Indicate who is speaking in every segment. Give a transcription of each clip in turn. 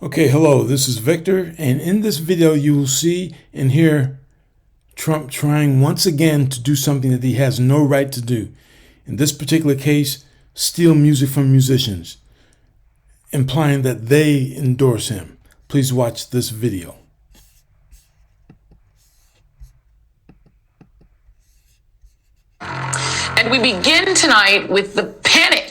Speaker 1: Okay, hello, this is Victor, and in this video you will see and hear Trump trying once again to do something that he has no right to do. In this particular case, steal music from musicians, implying that they endorse him. Please watch this video.
Speaker 2: And we begin tonight with the panic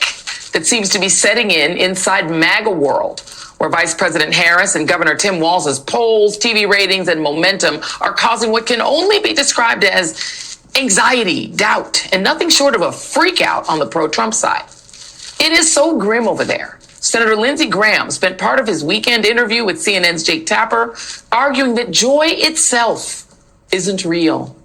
Speaker 2: that seems to be setting in inside MAGA world, where Vice President Harris and Governor Tim Walz's polls, TV ratings, and momentum are causing what can only be described as anxiety, doubt, and nothing short of a freak out on the pro-Trump side. It is so grim over there. Senator Lindsey Graham spent part of his weekend interview with CNN's Jake Tapper arguing that joy itself isn't real.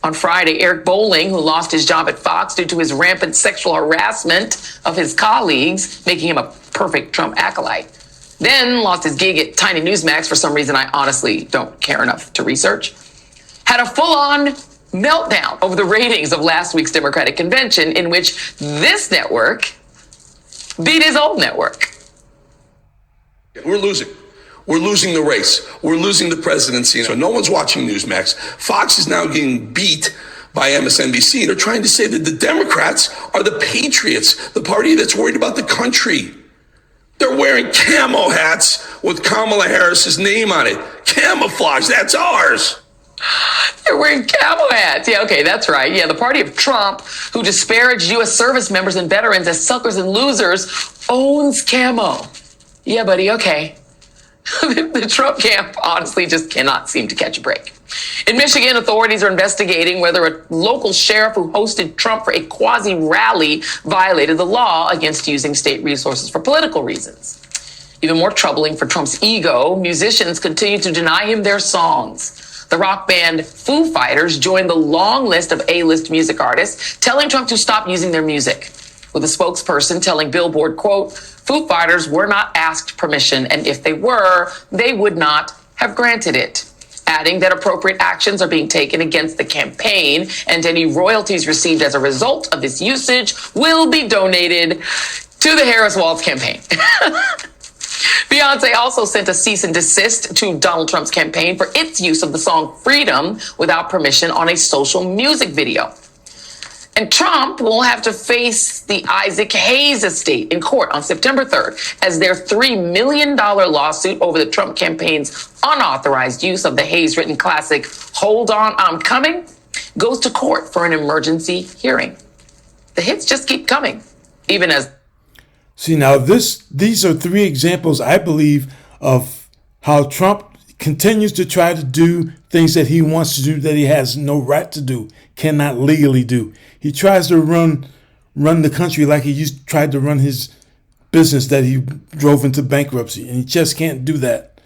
Speaker 2: On Friday, Eric Bolling, who lost his job at Fox due to his rampant sexual harassment of his colleagues, making him a perfect Trump acolyte, then lost his gig at Tiny Newsmax for some reason I honestly don't care enough to research, had a full-on meltdown over the ratings of last week's Democratic convention, in which this network beat his old network.
Speaker 3: We're losing. We're losing the race. We're losing the presidency. So no one's watching Newsmax. Fox is now getting beat by MSNBC. They're trying to say that the Democrats are the patriots, the party that's worried about the country. They're wearing camo hats with Kamala Harris's name on it. Camouflage, that's ours.
Speaker 2: They're wearing camo hats. Yeah, okay, that's right. Yeah, the party of Trump, who disparaged U.S. service members and veterans as suckers and losers, owns camo. Yeah, buddy, okay. The Trump camp honestly just cannot seem to catch a break. In Michigan, authorities are investigating whether a local sheriff who hosted Trump for a quasi-rally violated the law against using state resources for political reasons. Even more troubling for Trump's ego, musicians continue to deny him their songs. The rock band Foo Fighters joined the long list of A-list music artists telling Trump to stop using their music, with a spokesperson telling Billboard, quote, Foo Fighters were not asked permission, and if they were, they would not have granted it, adding that appropriate actions are being taken against the campaign, and any royalties received as a result of this usage will be donated to the Harris-Walz campaign. Beyonce also sent a cease and desist to Donald Trump's campaign for its use of the song Freedom without permission on a social music video. And Trump will have to face the Isaac Hayes estate in court on September 3rd as their $3 million lawsuit over the Trump campaign's unauthorized use of the Hayes-written classic Hold On, I'm Coming goes to court for an emergency hearing. The hits just keep coming, even as...
Speaker 1: See, now these are three examples, I believe, of how Trump continues to try to do things that he wants to do that he has no right to do, cannot legally do. He tries to run the country like he tried to run his business that he drove into bankruptcy, and he just can't do that.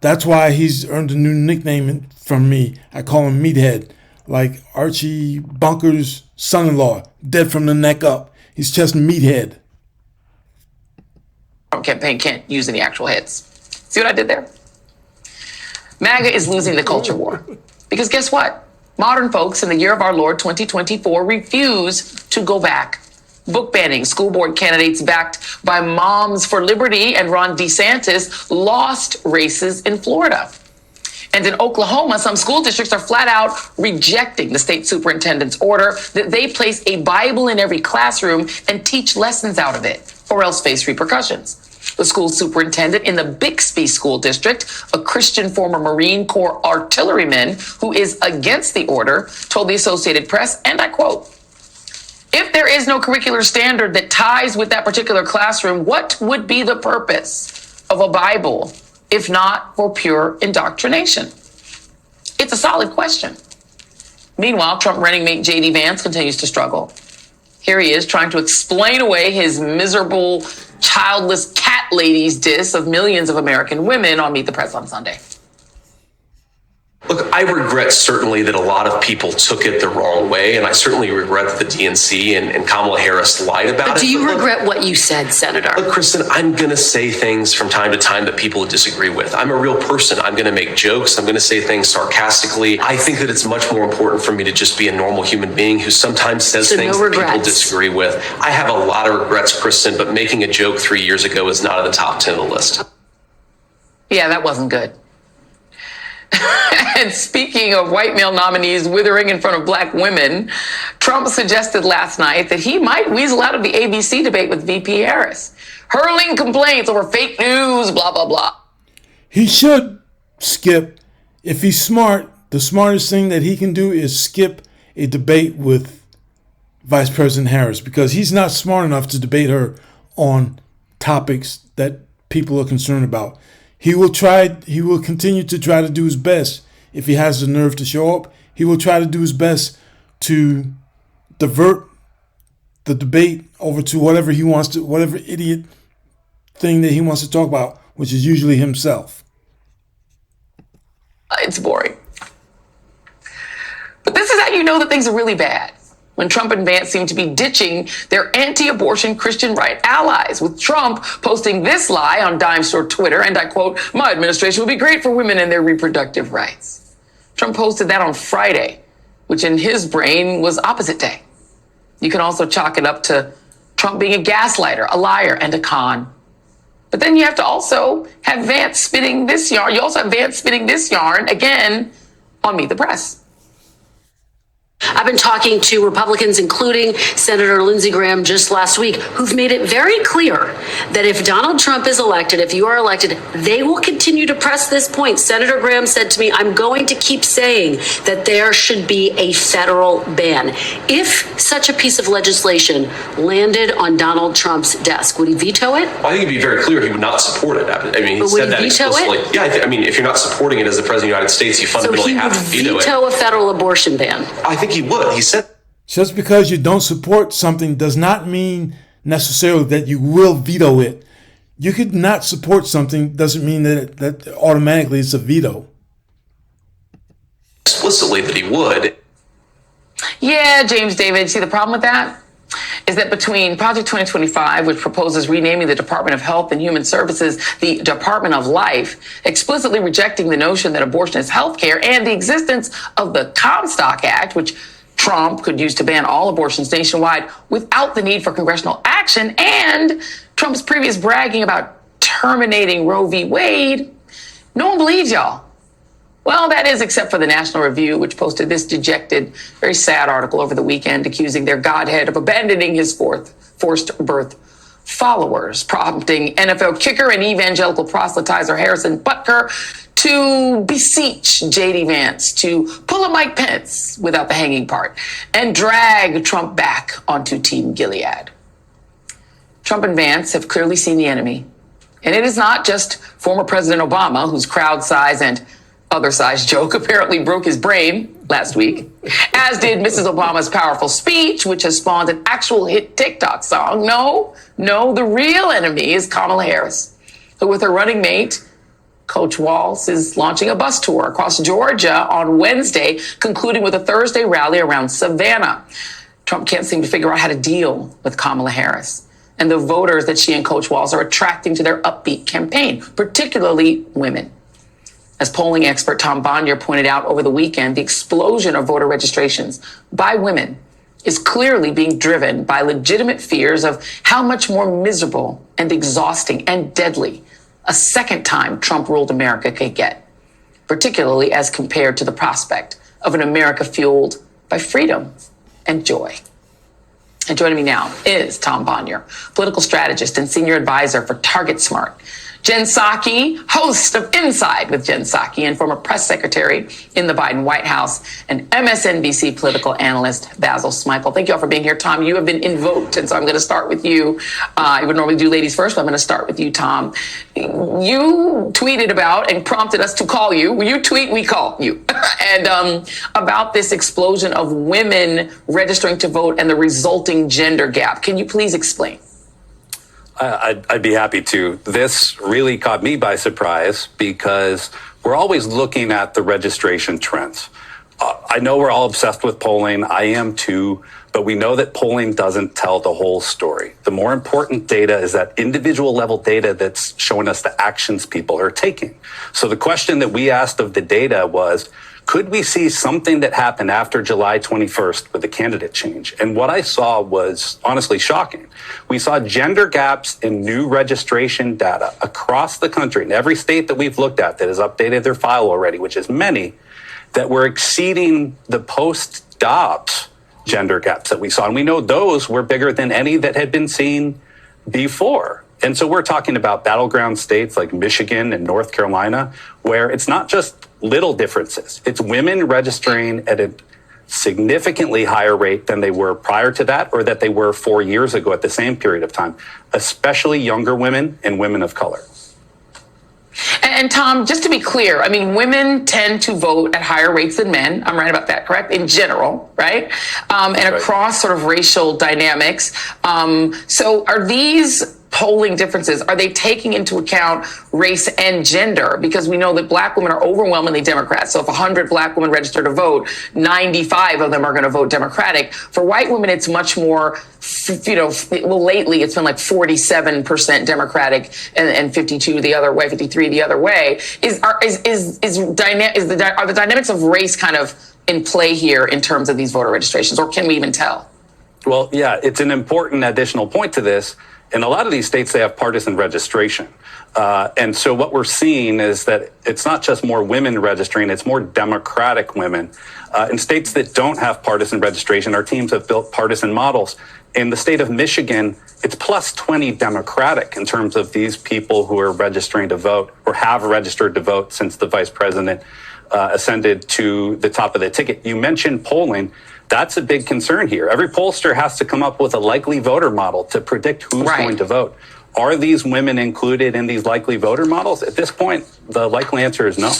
Speaker 1: That's why he's earned a new nickname from me. I call him Meathead, like Archie Bunker's son-in-law, dead from the neck up. He's just Meathead.
Speaker 2: Trump campaign can't use any actual hits. See what I did there? MAGA is losing the culture war. Because guess what? Modern folks in the year of our Lord 2024 refuse to go back. Book banning school board candidates backed by Moms for Liberty and Ron DeSantis lost races in Florida. And in Oklahoma, some school districts are flat out rejecting the state superintendent's order that they place a Bible in every classroom and teach lessons out of it, or else face repercussions. The school superintendent in the Bixby School District, a Christian former Marine Corps artilleryman who is against the order, told the Associated Press, and I quote, if there is no curricular standard that ties with that particular classroom, what would be the purpose of a Bible if not for pure indoctrination? It's a solid question. Meanwhile, Trump running mate J.D. Vance continues to struggle. Here he is trying to explain away his miserable, childless cat ladies diss of millions of American women on Meet the Press on Sunday.
Speaker 4: Look, I regret certainly that a lot of people took it the wrong way, and I certainly regret that the DNC and Kamala Harris lied about it.
Speaker 5: Do you regret what you said, Senator?
Speaker 4: Look, Kristen, I'm going to say things from time to time that people disagree with. I'm a real person. I'm going to make jokes. I'm going to say things sarcastically. I think that it's much more important for me to just be a normal human being who sometimes says things that people disagree with. I have a lot of regrets, Kristen, but making a joke 3 years ago is not at the top 10 of the list.
Speaker 2: Yeah, that wasn't good. And speaking of white male nominees withering in front of black women, Trump suggested last night that he might weasel out of the ABC debate with VP Harris, hurling complaints over fake news, blah, blah, blah.
Speaker 1: He should skip. If he's smart, the smartest thing that he can do is skip a debate with Vice President Harris, because he's not smart enough to debate her on topics that people are concerned about. He will continue to try to do his best. If he has the nerve to show up, he will try to do his best to divert the debate over to whatever he wants to, whatever idiot thing that he wants to talk about, which is usually himself.
Speaker 2: It's boring. But this is how you know that things are really bad. When Trump and Vance seem to be ditching their anti-abortion Christian right allies, with Trump posting this lie on Dime Store Twitter, and I quote, "My administration will be great for women and their reproductive rights." Trump posted that on Friday, which in his brain was opposite day. You can also chalk it up to Trump being a gaslighter, a liar, and a con. But then you have to also have Vance spinning this yarn. You also have Vance spinning this yarn again on Meet the Press.
Speaker 5: I've been talking to Republicans, including Senator Lindsey Graham just last week, who've made it very clear that if Donald Trump is elected, if you are elected, they will continue to press this point. Senator Graham said to me, "I'm going to keep saying that there should be a federal ban." If such a piece of legislation landed on Donald Trump's desk, would he veto it?
Speaker 4: I think it'd be very clear he would not support it. I mean, he said that explicitly. Yeah, I mean, if you're not supporting it as the president of the United States, you fundamentally have to veto it.
Speaker 5: So he would veto a federal abortion ban?
Speaker 4: I think he would. He said.
Speaker 1: Just because you don't support something does not mean necessarily that you will veto it. You could not support something doesn't mean that automatically it's a veto.
Speaker 4: Explicitly that he would.
Speaker 2: Yeah, James David. See, the problem with that is that between Project 2025, which proposes renaming the Department of Health and Human Services the Department of Life, explicitly rejecting the notion that abortion is health care, and the existence of the Comstock Act, which Trump could use to ban all abortions nationwide without the need for congressional action, and Trump's previous bragging about terminating Roe v. Wade, no one believes y'all. Well, that is, except for the National Review, which posted this dejected, very sad article over the weekend accusing their godhead of abandoning his forced birth followers, prompting NFL kicker and evangelical proselytizer Harrison Butker to beseech J.D. Vance to pull a Mike Pence without the hanging part and drag Trump back onto Team Gilead. Trump and Vance have clearly seen the enemy. And it is not just former President Obama, whose crowd size and other size joke apparently broke his brain last week, as did Mrs. Obama's powerful speech, which has spawned an actual hit TikTok song. No, the real enemy is Kamala Harris, who with her running mate, Coach Walz, is launching a bus tour across Georgia on Wednesday, concluding with a Thursday rally around Savannah. Trump can't seem to figure out how to deal with Kamala Harris and the voters that she and Coach Walz are attracting to their upbeat campaign, particularly women. As polling expert Tom Bonnier pointed out over the weekend, the explosion of voter registrations by women is clearly being driven by legitimate fears of how much more miserable and exhausting and deadly a second time Trump ruled America could get, particularly as compared to the prospect of an America fueled by freedom and joy. And joining me now is Tom Bonnier, political strategist and senior advisor for Target Smart. Jen Psaki, host of Inside with Jen Psaki and former press secretary in the Biden White House, and MSNBC political analyst Basil Smikle. Thank you all for being here. Tom, you have been invoked, and so I'm going to start with you. I would normally do ladies first, but I'm going to start with you, Tom. You tweeted about and prompted us to call you. You tweet, we call you. And about this explosion of women registering to vote and the resulting gender gap. Can you please explain?
Speaker 6: I'd be happy to. This really caught me by surprise because we're always looking at the registration trends. I know we're all obsessed with polling. I am too. But we know that polling doesn't tell the whole story. The more important data is that individual level data that's showing us the actions people are taking. So the question that we asked of the data was, could we see something that happened after July 21st with the candidate change? And what I saw was honestly shocking. We saw gender gaps in new registration data across the country in every state that we've looked at that has updated their file already, which is many, that were exceeding the post-Dobbs gender gaps that we saw. And we know those were bigger than any that had been seen before. And so we're talking about battleground states like Michigan and North Carolina, where it's not just little differences. It's women registering at a significantly higher rate than they were prior to that, or that they were 4 years ago at the same period of time, especially younger women and women of color.
Speaker 2: And Tom, just to be clear, I mean, women tend to vote at higher rates than men. I'm right about that, correct? In general, right? And across sort of racial dynamics. So are these polling differences, are they taking into account race and gender? Because we know that black women are overwhelmingly Democrat. So if 100 black women register to vote, 95 of them are going to vote Democratic. For white women, it's much more, well, lately it's been like 47% Democratic and 52 the other way, 53 the other way. Are the dynamics of race kind of in play here in terms of these voter registrations, or can we even tell?
Speaker 6: Well, yeah, it's an important additional point to this. In a lot of these states, they have partisan registration. And so what we're seeing is that it's not just more women registering, it's more Democratic women. In states that don't have partisan registration, our teams have built partisan models. In the state of Michigan, it's plus 20 Democratic in terms of these people who are registering to vote or have registered to vote since the vice president ascended to the top of the ticket. You mentioned polling. That's a big concern here. Every pollster has to come up with a likely voter model to predict who's going to vote. Are these women included in these likely voter models? At this point, the likely answer is no.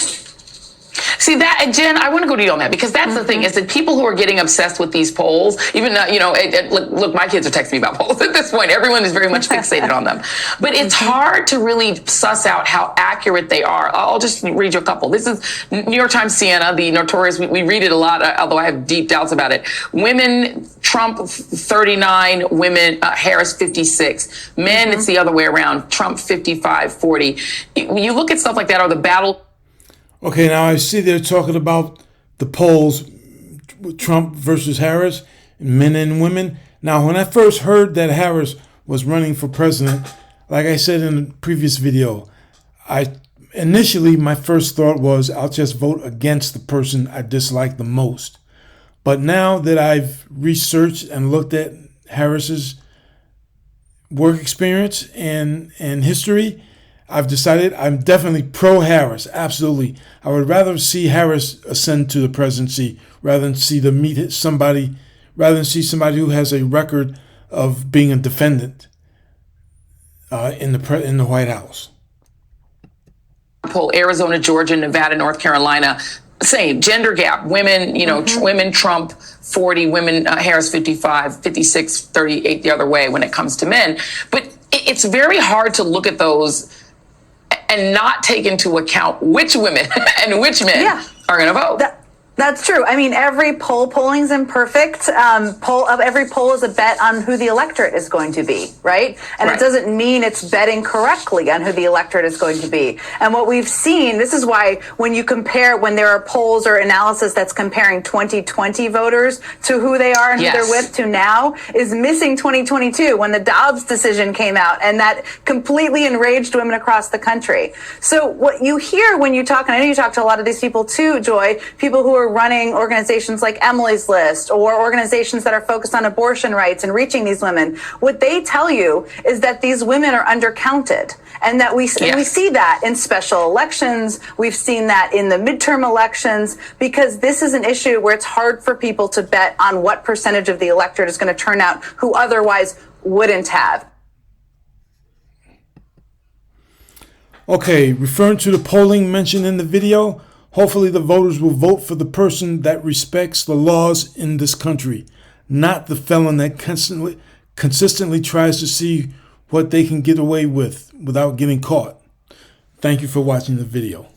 Speaker 2: See that, Jen, I want to go to you on that, because that's the thing is that people who are getting obsessed with these polls, even though, look, my kids are texting me about polls at this point. Everyone is very much fixated on them. But it's hard to really suss out how accurate they are. I'll just read you a couple. This is New York Times Siena, the notorious, we read it a lot, although I have deep doubts about it. Women, Trump 39, women, Harris 56. Men, it's the other way around, Trump 55, 40. You look at stuff like that, or the battle.
Speaker 1: Okay, now I see they're talking about the polls, Trump versus Harris, men and women. Now, when I first heard that Harris was running for president, like I said in the previous video, initially my first thought was I'll just vote against the person I dislike the most. But now that I've researched and looked at Harris's work experience and history, I've decided I'm definitely pro-Harris. Absolutely. I would rather see Harris ascend to the presidency rather than see somebody who has a record of being a defendant in the White House.
Speaker 2: Poll Arizona, Georgia, Nevada, North Carolina. Same gender gap. Women, women Trump 40, women Harris 55, 56, 38 the other way when it comes to men. But it's very hard to look at those and not take into account which women and which men are going to vote.
Speaker 7: That's true. I mean, every polling's imperfect. Every poll is a bet on who the electorate is going to be, right? And it doesn't mean it's betting correctly on who the electorate is going to be. And what we've seen, this is why when there are polls or analysis that's comparing 2020 voters to who they are and who they're with to now, is missing 2022 when the Dobbs decision came out, and that completely enraged women across the country. So what you hear when you talk, and I know you talk to a lot of these people too, Joy, people who are running organizations like Emily's List or organizations that are focused on abortion rights and reaching these women, what they tell you is that these women are undercounted, and that we see that in special elections. We've seen that in the midterm elections, because this is an issue where it's hard for people to bet on what percentage of the electorate is going to turn out who otherwise wouldn't have.
Speaker 1: Okay, referring to the polling mentioned in the video, hopefully the voters will vote for the person that respects the laws in this country, not the felon that consistently tries to see what they can get away with without getting caught. Thank you for watching the video.